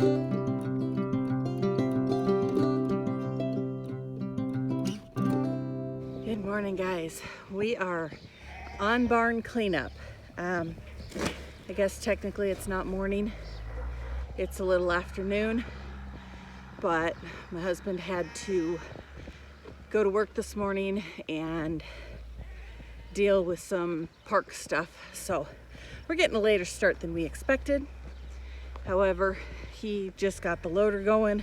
Good morning, guys. We are on barn cleanup. I guess technically it's not morning, it's a little afternoon, but my husband had to go to work this morning and deal with some park stuff, so we're getting a later start than we expected. However, he just got the loader going.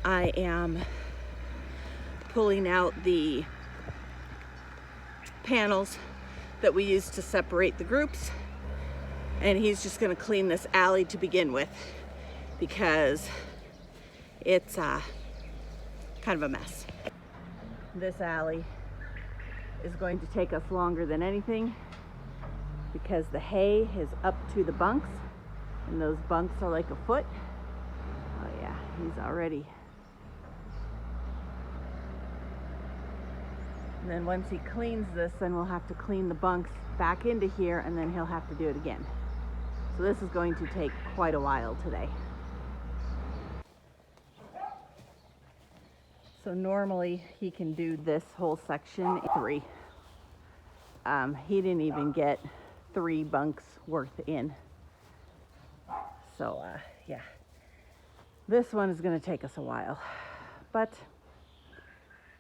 I am pulling out the panels that we use to separate the groups, and he's just going to clean this alley to begin with because it's kind of a mess. This alley is going to take us longer than anything because the hay is up to the bunks, and those bunks are like a foot. Oh yeah, he's already. And then once he cleans this, then we'll have to clean the bunks back into here, and then he'll have to do it again. So this is going to take quite a while today. So normally he can do this whole section in 3. He didn't even get 3 bunks worth in. So yeah, this one is going to take us a while, but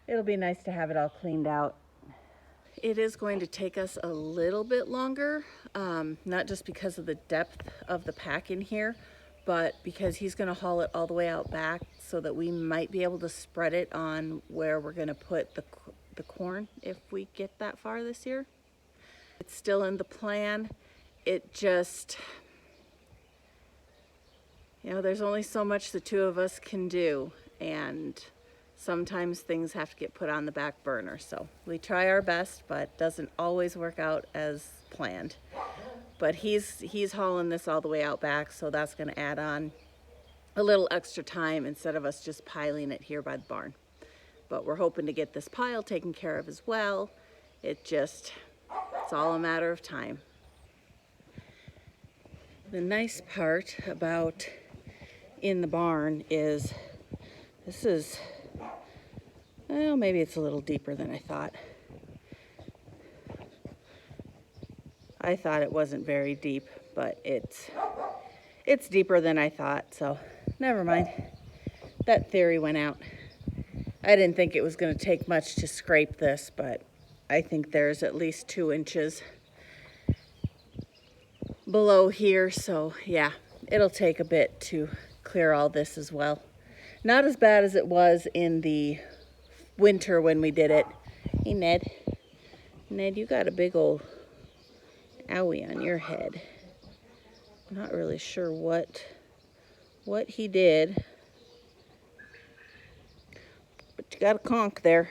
it'll be nice to have it all cleaned out. It is going to take us a little bit longer, not just because of the depth of the pack in here, but because he's going to haul it all the way out back so that we might be able to spread it on where we're going to put the corn if we get that far this year. It's still in the plan. It just, you know, there's only so much the two of us can do, and sometimes things have to get put on the back burner. So we try our best, but it doesn't always work out as planned. But he's hauling this all the way out back, so that's going to add on a little extra time instead of us just piling it here by the barn. But we're hoping to get this pile taken care of as well. It's all a matter of time. The nice part about in the barn is this is, well, maybe it's a little deeper than I thought. I thought it wasn't very deep, but it's deeper than I thought, so never mind. That theory went out. I didn't think it was going to take much to scrape this, but I think there's at least 2 inches below here, so yeah, it'll take a bit to clear all this as well. Not as bad as it was in the winter when we did it. Hey, Ned. Ned, you got a big old owie on your head. I'm not really sure what he did, but you got a conk there.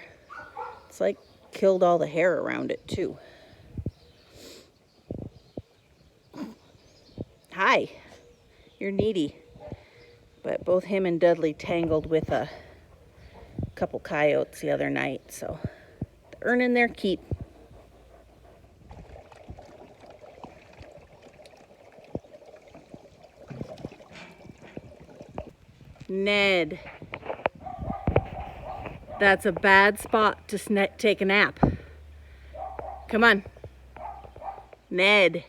It's like killed all the hair around it too. Hi, you're needy. But both him and Dudley tangled with a couple coyotes the other night, so they're earning their keep. Ned, that's a bad spot to take a nap. Come on. Ned.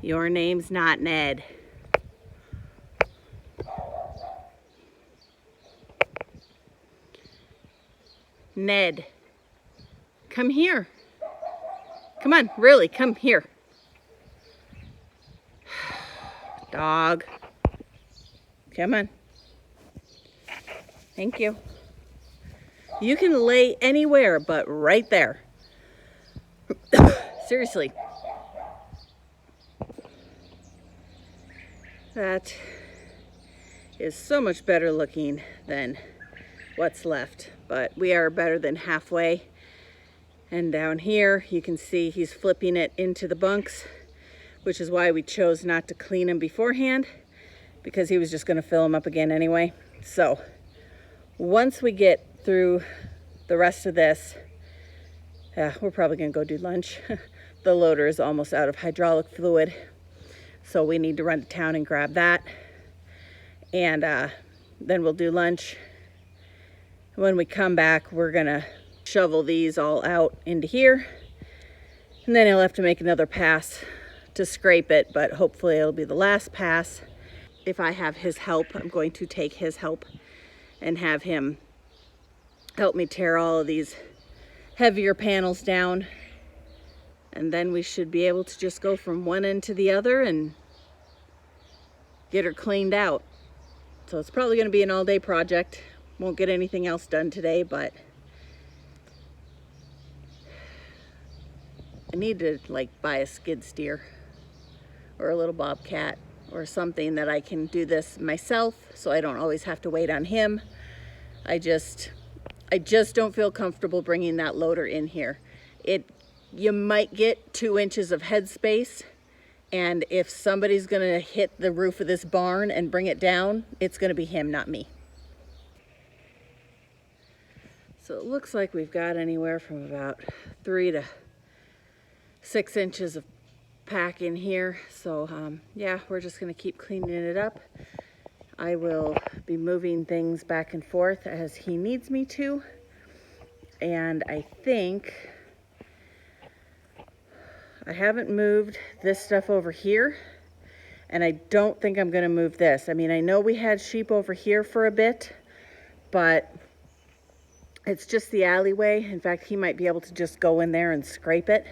Your name's not Ned. Ned, come here. Come on, really, come here. Dog. Come on. Thank you. You can lay anywhere but right there. Seriously. That is so much better looking than what's left, but we are better than halfway. And down here you can see he's flipping it into the bunks, which is why we chose not to clean him beforehand, because he was just going to fill them up again anyway. So once we get through the rest of this, we're probably going to go do lunch. The loader is almost out of hydraulic fluid. So we need to run to town and grab that. And then we'll do lunch. When we come back, we're gonna shovel these all out into here. And then he'll have to make another pass to scrape it, but hopefully it'll be the last pass. If I have his help, I'm going to take his help and have him help me tear all of these heavier panels down. And then we should be able to just go from one end to the other and get her cleaned out. So it's probably going to be an all-day project. Won't get anything else done today, but I need to like buy a skid steer or a little bobcat or something that I can do this myself so I don't always have to wait on him. I just don't feel comfortable bringing that loader in here. You might get 2 inches of headspace, and if somebody's gonna hit the roof of this barn and bring it down, it's gonna be him, not me. So it looks like we've got anywhere from about 3 to 6 inches of pack in here. So yeah, we're just gonna keep cleaning it up. I will be moving things back and forth as he needs me to. And I think I haven't moved this stuff over here, and I don't think I'm gonna move this. I mean, I know we had sheep over here for a bit, but it's just the alleyway. In fact, he might be able to just go in there and scrape it,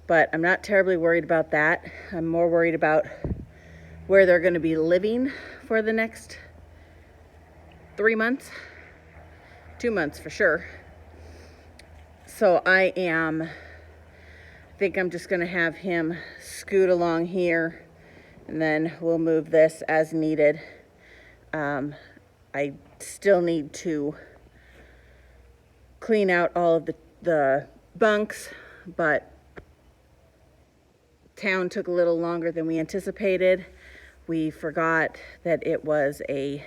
but I'm not terribly worried about that. I'm more worried about where they're gonna be living for the next 3 months, 2 months for sure. So I think I'm just gonna have him scoot along here, and then we'll move this as needed. I still need to clean out all of the bunks, but town took a little longer than we anticipated. We forgot that it was a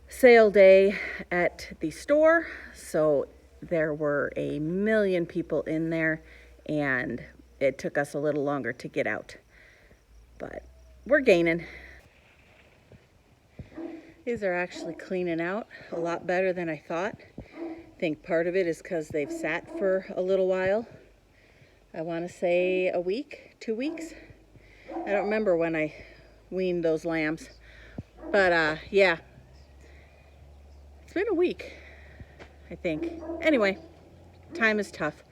sale day at the store, so there were a million people in there, and it took us a little longer to get out, but we're gaining. These are actually cleaning out a lot better than I thought. I think part of it is because they've sat for a little while. I want to say a week, 2 weeks. I don't remember when I weaned those lambs, but yeah, it's been a week, I think. Anyway, time is tough.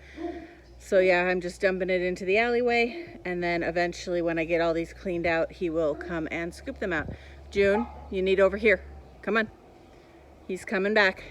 So yeah, I'm just dumping it into the alleyway, and then eventually when I get all these cleaned out, he will come and scoop them out. June, you need over here. Come on. He's coming back.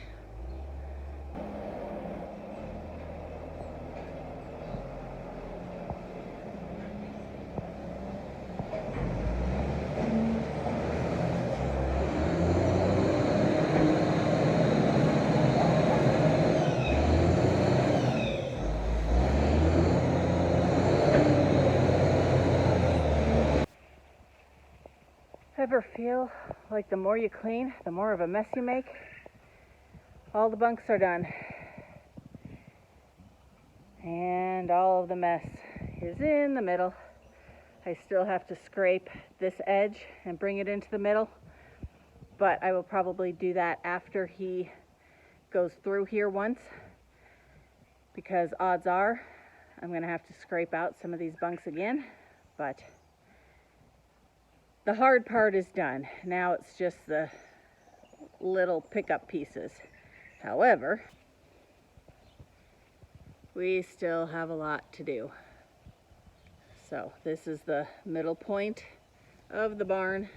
Ever feel like the more you clean, the more of a mess you make? All the bunks are done, and all of the mess is in the middle. I still have to scrape this edge and bring it into the middle, but I will probably do that after he goes through here once, because odds are I'm gonna have to scrape out some of these bunks again. But the hard part is done. Now it's just the little pickup pieces. However, we still have a lot to do. So this is the middle point of the barn,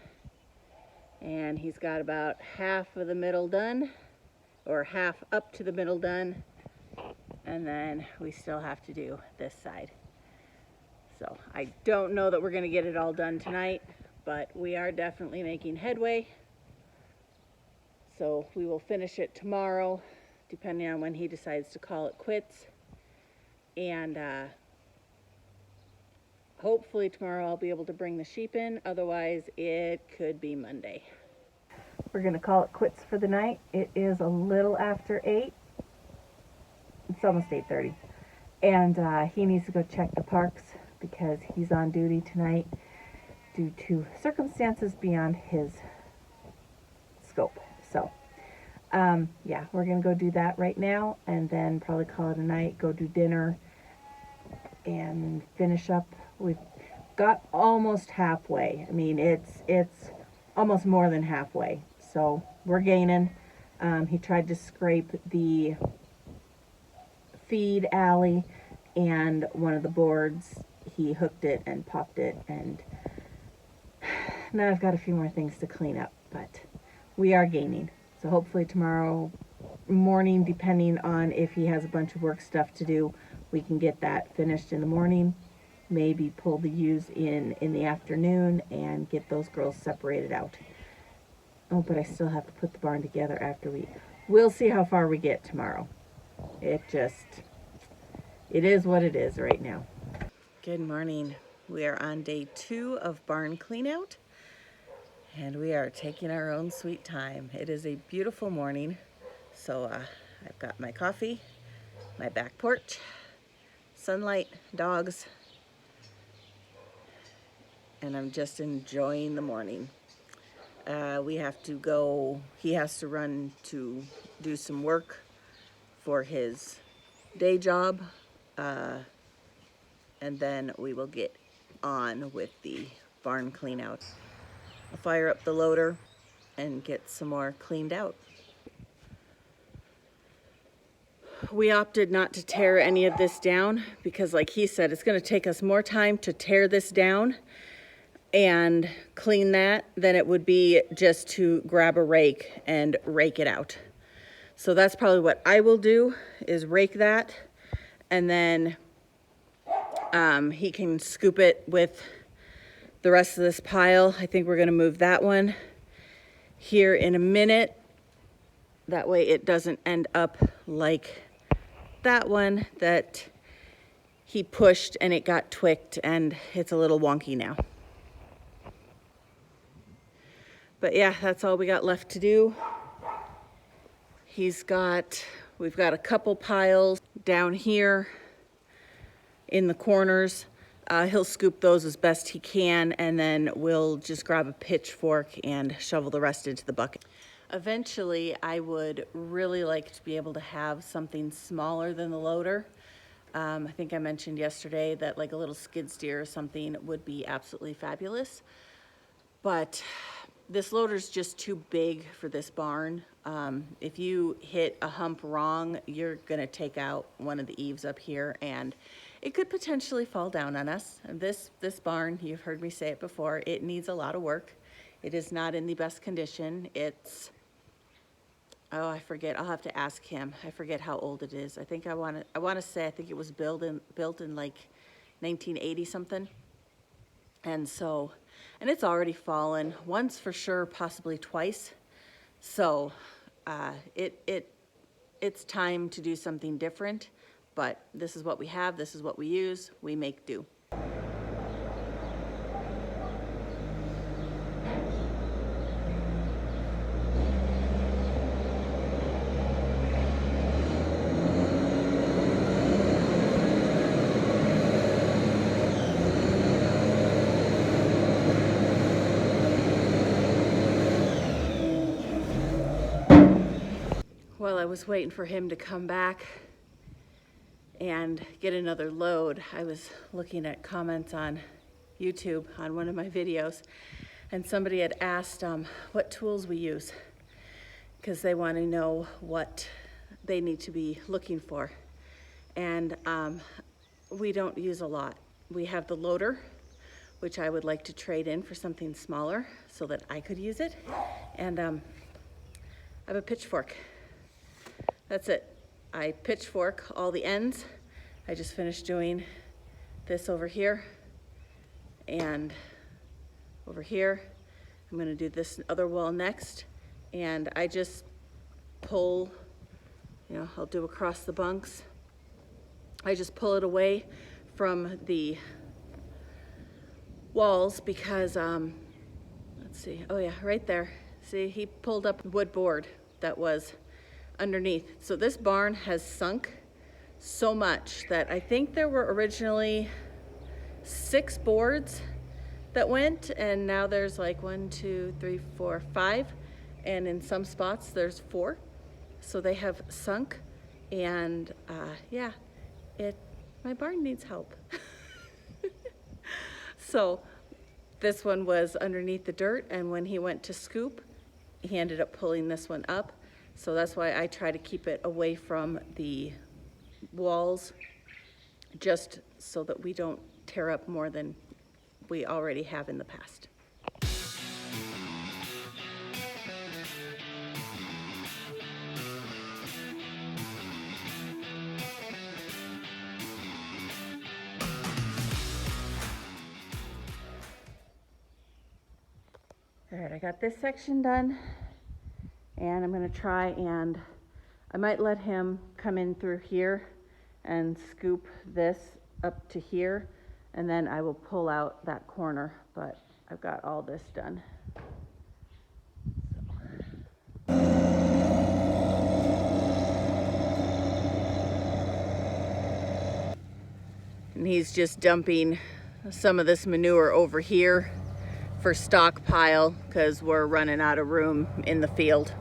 and he's got about half of the middle done, or half up to the middle done, and then we still have to do this side. So I don't know that we're going to get it all done tonight, but we are definitely making headway. So we will finish it tomorrow, depending on when he decides to call it quits. And hopefully tomorrow I'll be able to bring the sheep in. Otherwise, it could be Monday. We're going to call it quits for the night. It is a little after 8. It's almost 8:30. And he needs to go check the parks because he's on duty tonight due to circumstances beyond his scope. So, yeah, we're going to go do that right now and then probably call it a night, go do dinner, and finish up. We've got almost halfway. I mean, it's almost more than halfway. So we're gaining. He tried to scrape the feed alley and one of the boards. He hooked it and popped it, and now I've got a few more things to clean up, but we are gaining. So hopefully tomorrow morning, depending on if he has a bunch of work stuff to do, we can get that finished in the morning. Maybe pull the ewes in the afternoon and get those girls separated out. Oh, but I still have to put the barn together after we'll see how far we get tomorrow. It is what it is right now. Good morning. We are on day 2 of barn cleanout, and we are taking our own sweet time. It is a beautiful morning, so I've got my coffee, my back porch, sunlight, dogs, and I'm just enjoying the morning. We have to go, he has to run to do some work for his day job, and then we will get on with the barn clean out. I'll fire up the loader and get some more cleaned out. We opted not to tear any of this down because, like he said, it's going to take us more time to tear this down and clean that than it would be just to grab a rake and rake it out. So that's probably what I will do, is rake that, and then he can scoop it with the rest of this pile. I think we're going to move that one here in a minute. That way it doesn't end up like that one that he pushed and it got twicked and it's a little wonky now. But yeah, that's all we got left to do. We've got a couple piles down here in the corners. He'll scoop those as best he can, and then we'll just grab a pitchfork and shovel the rest into the bucket. Eventually, I would really like to be able to have something smaller than the loader. I think I mentioned yesterday that like a little skid steer or something would be absolutely fabulous. But this loader's just too big for this barn. If you hit a hump wrong, you're gonna take out one of the eaves up here and it could potentially fall down on us. And this barn, you've heard me say it before, it needs a lot of work. It is not in the best condition. Oh, I forget, I'll have to ask him. I forget how old it is. I think I wanna say, I think it was built in like 1980 something. And it's already fallen once for sure, possibly twice. So it's time to do something different, but this is what we have, this is what we use, we make do. While I was waiting for him to come back and get another load, I was looking at comments on YouTube on one of my videos, and somebody had asked what tools we use, because they want to know what they need to be looking for. And we don't use a lot. We have the loader, which I would like to trade in for something smaller so that I could use it. And I have a pitchfork. That's it. I pitchfork all the ends. I just finished doing this over here and over here. I'm gonna do this other wall next. And I just pull, I'll do across the bunks. I just pull it away from the walls because, let's see, oh yeah, right there. See, he pulled up wood board that was underneath. So this barn has sunk so much that I think there were originally 6 boards that went, and now there's like 1, 2, 3, 4, 5, and in some spots there's 4. So they have sunk, and yeah, my barn needs help. So this one was underneath the dirt, and when he went to scoop, he ended up pulling this one up. So that's why I try to keep it away from the walls, just so that we don't tear up more than we already have in the past. All right, I got this section done, and I'm gonna try, and I might let him come in through here and scoop this up to here, and then I will pull out that corner, but I've got all this done. And he's just dumping some of this manure over here for stockpile, because we're running out of room in the field.